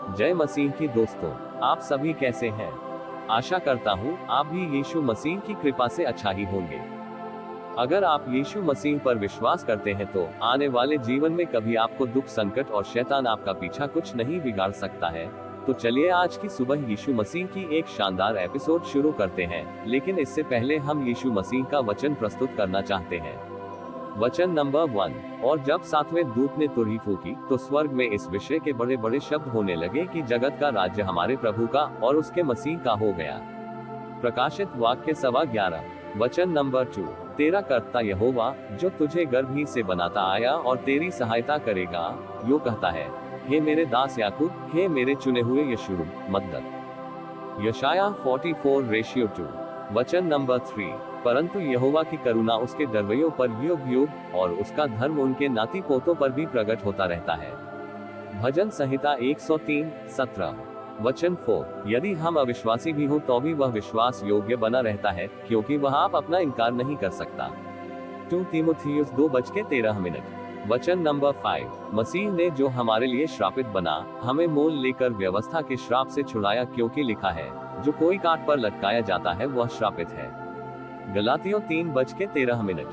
जय मसीह की दोस्तों, आप सभी कैसे हैं? आशा करता हूँ आप भी यीशु मसीह की कृपा से अच्छा ही होंगे। अगर आप यीशु मसीह पर विश्वास करते हैं तो आने वाले जीवन में कभी आपको दुख, संकट और शैतान आपका पीछा कुछ नहीं बिगाड़ सकता है। तो चलिए आज की सुबह यीशु मसीह की एक शानदार एपिसोड शुरू करते हैं, लेकिन इससे पहले हम यीशु मसीह का वचन प्रस्तुत करना चाहते हैं। वचन नंबर 1। और जब सातवें दूत ने तुरही फूकी तो स्वर्ग में इस विषय के बड़े बड़े शब्द होने लगे कि जगत का राज्य हमारे प्रभु का और उसके मसीह का हो गया। प्रकाशित वाक्य 11:15। वचन नंबर 2। तेरा कर्ता यहोवा जो तुझे गर्भ ही से बनाता आया और तेरी सहायता करेगा, यो कहता है, हे मेरे दास याकूब, हे मेरे चुने हुए यशूर, मदद। यशाया 44:2। वचन नंबर 3। परंतु यहोवा की करुणा उसके डरवैयों पर युग युग और उसका धर्म उनके नाती पोतों पर भी प्रकट होता रहता है। भजन संहिता 103:17। वचन 4। यदि हम अविश्वासी भी हो तो भी वह विश्वास योग्य बना रहता है, क्योंकि वह आप अपना इनकार नहीं कर सकता। 2 तीमुथियुस 2:13। वचन नंबर 5। मसीह ने जो हमारे लिए श्रापित बना, हमें मोल लेकर व्यवस्था के श्राप से छुड़ाया, क्योंकि लिखा है, जो कोई काट पर लटकाया जाता है वह श्रापित है। गलातियों 3:13।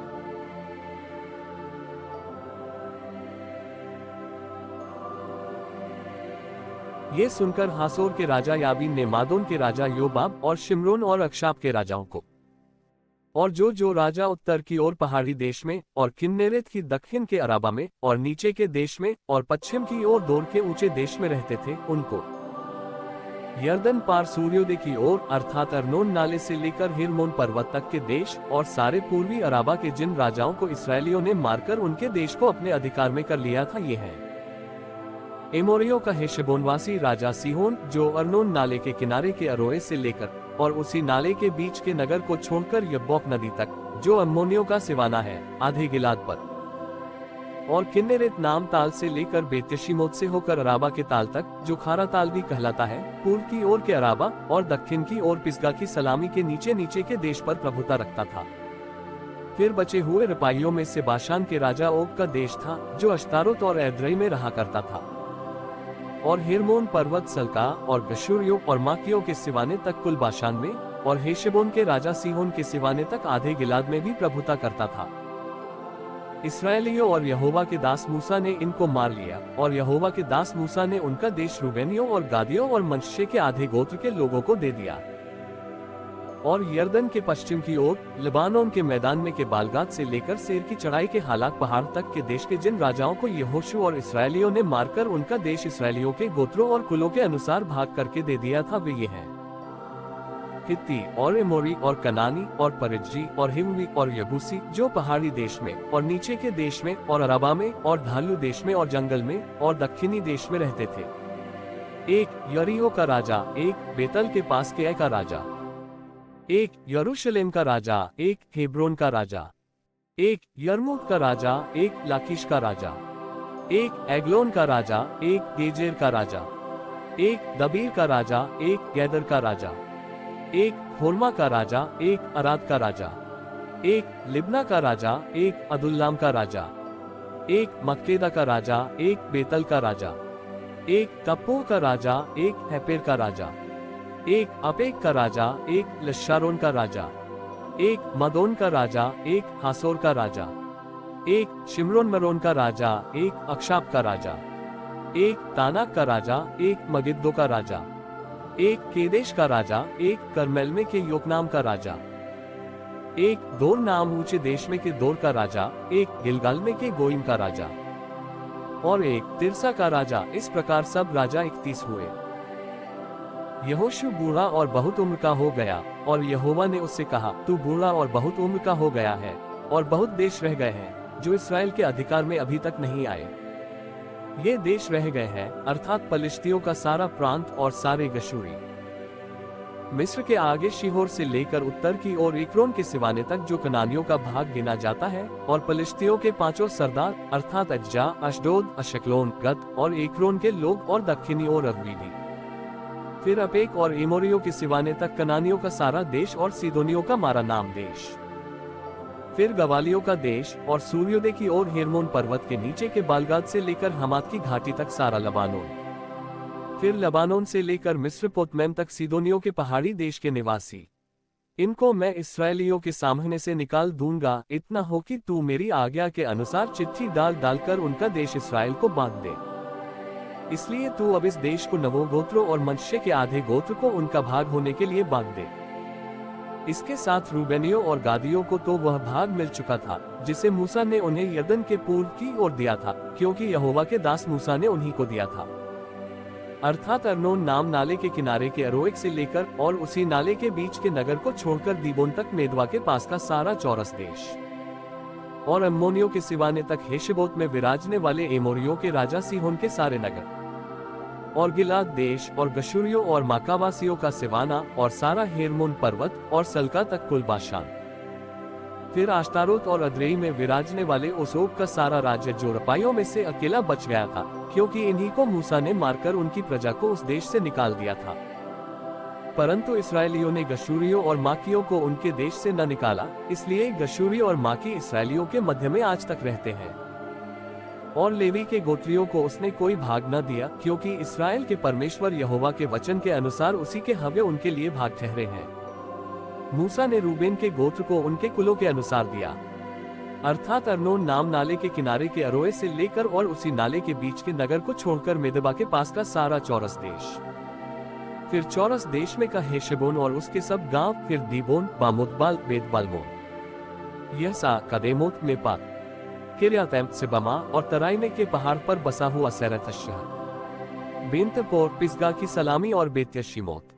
ये सुनकर हासोर के राजा याबीन ने मादोन के राजा योबाब और शिमरोन और अक्षाप के राजाओं को और जो राजा उत्तर की ओर पहाड़ी देश में और किन्नेरेत की दक्षिण के अराबा में और नीचे के देश में और पश्चिम की ओर दोर के ऊंचे देश में रहते थे, उनको यर्दन पार सूर्योदय की ओर अर्थात अर्नोन नाले से लेकर हिरमोन पर्वत तक के देश और सारे पूर्वी अराबा के जिन राजाओं को इसराइलियों ने मारकर उनके देश को अपने अधिकार में कर लिया था, ये है एमोरियों का हेशबोनवासी राजा सीहोन, जो अर्नोन नाले के किनारे के अरोए से लेकर और उसी नाले के बीच के नगर को छोड़कर यब्बोक नदी तक, जो अम्मोनियों का सिवाना है, आधे गिलाद पर, और किन्नेरेत नाम ताल से लेकर बेत्यशीमोत से होकर अराबा के ताल तक, जो खारा ताल भी कहलाता है, पूर्व की ओर के अराबा और दक्षिण की ओर पिसगा की सलामी के नीचे नीचे के देश पर प्रभुता रखता था। फिर बचे हुए रपाइयों में से बाशान के राजा ओग का देश था, जो अश्तारोत और एद्रई में रहा करता था, और हिरमोन पर्वत सल्का और गशूरियों और माकियों के सिवाने तक कुल बाशान में, और हेशबोन के राजा सीहोन के सिवाने तक आधे गिलाद में भी प्रभुता करता था। इसराइलियों और यहोवा के दास मूसा ने इनको मार लिया, और यहोवा के दास मूसा ने उनका देश रूबेनियों और गादियों और मनश्शे के आधे गोत्र के लोगों को दे दिया। और यर्दन के पश्चिम की ओर लबानोन के मैदान में के बालगाद से लेकर सेर की चढ़ाई के हालाक पहाड़ तक के देश के जिन राजाओं को यहोशू और इसराइलियों ने मारकर उनका देश इसराइलियों के गोत्रों और कुलों के अनुसार भाग करके दे दिया था, वे ये हैं हित्ती और एमोरी और कनानी और परिज्जी और हिव्वी और यबूसी, जो पहाड़ी देश में और नीचे के देश में और अराबा में और ढालू देश में और जंगल में और दक्षिणी देश में रहते थे। एक यरीहो का राजा, एक बेतल के पास के का राजा, एक यरूशलेम का राजा, एक हेब्रोन का राजा, एक यर्मूत का राजा, एक लाकीश का राजा, एक एग्लोन का राजा, एक गेजेर का राजा, एक दबीर का राजा, एक गैदर का राजा, एक होर्मा का राजा, एक अराद का राजा, एक लिब्ना का राजा, एक अदुल्लाम का राजा, एक मक्केदा का राजा, एक बेतल का राजा, एक तप्पोह का राजा, एक हेपेर का राजा, एक अपेक का राजा, एक लशारोन का राजा, एक मदोन का राजा, एक हासोर का राजा, एक शिमरोन मरोन का राजा, एक अक्षाप का राजा, एक तानाक का राजा, एक मगिद्दो का राजा, एक केदेश का राजा, एक करमेल में के योकनाम का राजा, एक दोर नाम ऊंचे देश में के दोर का राजा, एक गिलगाल में के गोइम का राजा, और एक तिरसा का राजा। इस प्रकार सब राजा 31 हुए। यहोशू बूढ़ा और बहुत उम्र का हो गया, और यहोवा ने उससे कहा, तू बूढ़ा और बहुत उम्र का हो गया है, और बहुत देश रह गए हैं जो इसराइल के अधिकार में अभी तक नहीं आए। ये देश रह गए हैं, अर्थात पलिश्तियों का सारा प्रांत और सारे गशूरी, मिस्र के आगे शिहोर से लेकर उत्तर की ओर एक्रोन के सिवाने तक, जो कनानियों का भाग गिना जाता है, और पलिश्तियों के 5 सरदार अर्थात अज्जा, अशडोद, अशकलोन, गत और एक्रोन के लोग, और दक्षिणी ओर अव्वी भी। फिर अपेक और एमोरियों के सिवाने तक कनानियों का सारा देश और सीदोनियों का मारा नाम देश। फिर गवालियों का देश और सूर्योदय की ओर हेर्मोन पर्वत के नीचे के बालगाद से लेकर हमात की घाटी तक सारा लबानोन। फिर लबानोन से लेकर मिस्र तक सीदोनियों के पहाड़ी देश के निवासी। इनको मैं इस्राएलियों के सामने से निकाल दूंगा, इतना हो कि तू मेरी आज्ञा के अनुसार चिट्ठी डाल डालकर उनका देश इस्राएल को बांट दे। इसलिए तू अब इस देश को नवों गोत्रों और मनश्शे के आधे गोत्र को उनका भाग होने के लिए बांट दे। इसके साथ रूबेनियों और गादियों को तो वह भाग मिल चुका था जिसे मूसा ने उन्हें यरदन के पूर्व की ओर दिया था, क्योंकि यहोवा के दास मूसा ने उन्हीं को दिया था, अर्थात अर्नोन नाम नाले के किनारे के अरोएक से लेकर और उसी नाले के बीच के नगर को छोड़कर दीबोन तक मेदवा के पास का सारा चौरस देश, और अम्मोनियों के सिवाने तक हेशबोत में विराजने वाले एमोरियों के राजा सीहोन के सारे नगर, और गिलाद देश और गशूरियों और माकावासियों का सिवाना और सारा हेरमोन पर्वत और सल्का तक कुल बाशान। फिर आश्तारोत और अद्रेई में विराजने वाले ओसोब का सारा राज्य जो रपाइयों में से अकेला बच गया था, क्योंकि इन्हीं को मूसा ने मारकर उनकी प्रजा को उस देश से निकाल दिया था। परंतु इस्राएलियों ने गशूरियों और माकियों को उनके देश से न निकाला, इसलिए गशूरी और माकी इस्राएलियों के मध्य में आज तक रहते हैं। और लेवी के गोत्रियों को उसने कोई भाग न दिया, क्योंकि इस्राएल के परमेश्वर यहोवा के वचन के अनुसार उसी के हव्य उनके लिए भाग ठहरे हैं। मूसा ने रूबेन के गोत्र को उनके कुलों के अनुसार दिया, अर्थात अर्नोन नाम नाले के किनारे के अरोए से लेकर और उसी नाले के बीच के नगर को छोड़कर मेदबा के पास का सारा चौरस देश। फिर चौरस देश में का हेशबोन और उसके सब गांव, फिर दीबोन, बामुतबाल, बेतबालमोन, यहसा, कदेमोत, मेपा, किर्यातैम, सिबमा और तराइमे के पहाड़ पर बसा हुआ सैरतशहर, बेंतपोर, पिसगा की सलामी और बेत्यशीमोत।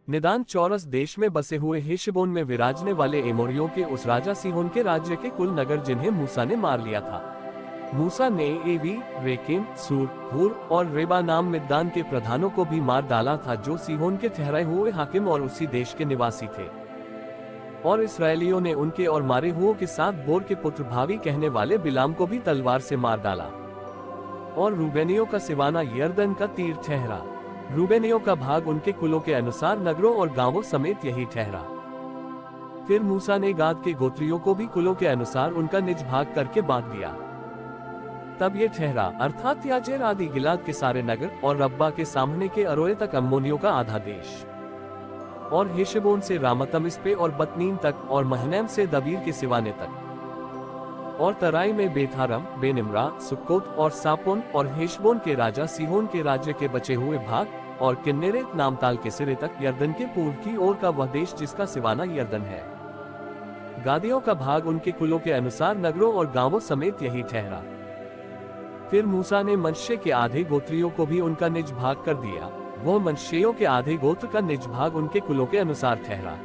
निदान चौरस देश में बसे हुए हेशबोन में विराजने वाले एमोरियों के उस राजा सीहोन के राज्य के कुल नगर जिन्हें मूसा ने मार लिया था। मूसा ने एवी, रेकेम, सूर, हूर और रेबा नाम मिद्दान के प्रधानों को भी मार डाला था, जो सीहोन के ठहराए हुए हाकिम और उसी देश के निवासी थे। और इस्राएलियों ने उनके और मारे हुओं के साथ बोर के पुत्र भावी कहने वाले बिलाम को भी तलवार से मार डाला। और रूबेनियों का सिवाना यरदन का तीर ठहरा। रूबेनियों का भाग उनके कुलों के अनुसार नगरों और गांवों समेत यही ठहरा। फिर मूसा ने गाद के गोत्रियों को भी कुलों के अनुसार उनका निज भाग करके बांट दिया। तब ये ठहरा, अर्थात याजेर आदि गिलाद के सारे नगर और रब्बा के सामने के अरोए तक अम्मोनियों का आधा देश, और हेशबोन से रामतमिस्पे और बतनीम तक और महनैम से दबीर के सिवाने तक, और तराई में बेथारम, बेनिम्रा, सुक्कोत और सापोन और हेशबोन के राजा सीहोन के राज्य के बचे हुए भाग, और किन्नेरेत नामताल के सिरे तक यरदन के पूर्व की ओर का वह देश जिसका सिवाना यरदन है। गादियों का भाग उनके कुलों के अनुसार नगरों और गांवों समेत यही ठहरा। फिर मूसा ने मनश्शे के आधे गोत्रियों को भी उनका निज भाग कर दिया। वह मनश्शेयों के आधे गोत्र का निज भाग उनके कुलों के अनुसार ठहरा।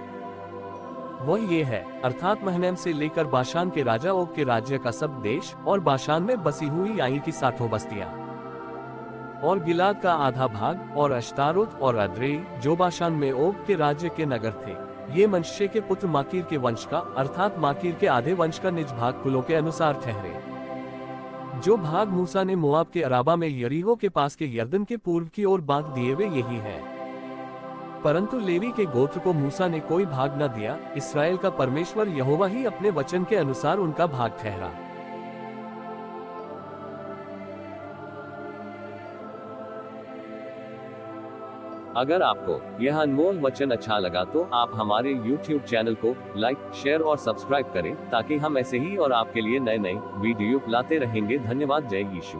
वह ये है, अर्थात महनैम से लेकर बाशान के राजा ओग के राज्य का सब देश, और बाशान में बसी हुई आईर की 60 बस्तियां, और गिलाद का आधा भाग, और अश्तारोत और अद्रेई जो बाशान में ओग के राज्य के नगर थे, ये मनश्शे के पुत्र माकीर के वंश का, अर्थात माकीर के आधे वंश का निज भाग कुलों के अनुसार ठहरे। जो भाग मूसा ने मोआब के अराबा में यरीहो के पास के यरदन के पूर्व की ओर बांट दिए वे यही है। परंतु लेवी के गोत्र को मूसा ने कोई भाग न दिया। इसराइल का परमेश्वर यहोवा ही अपने वचन के अनुसार उनका भाग ठहरा। अगर आपको यह अनमोल वचन अच्छा लगा तो आप हमारे YouTube चैनल को लाइक, शेयर और सब्सक्राइब करें, ताकि हम ऐसे ही और आपके लिए नए नए वीडियो लाते रहेंगे। धन्यवाद। जय यीशु।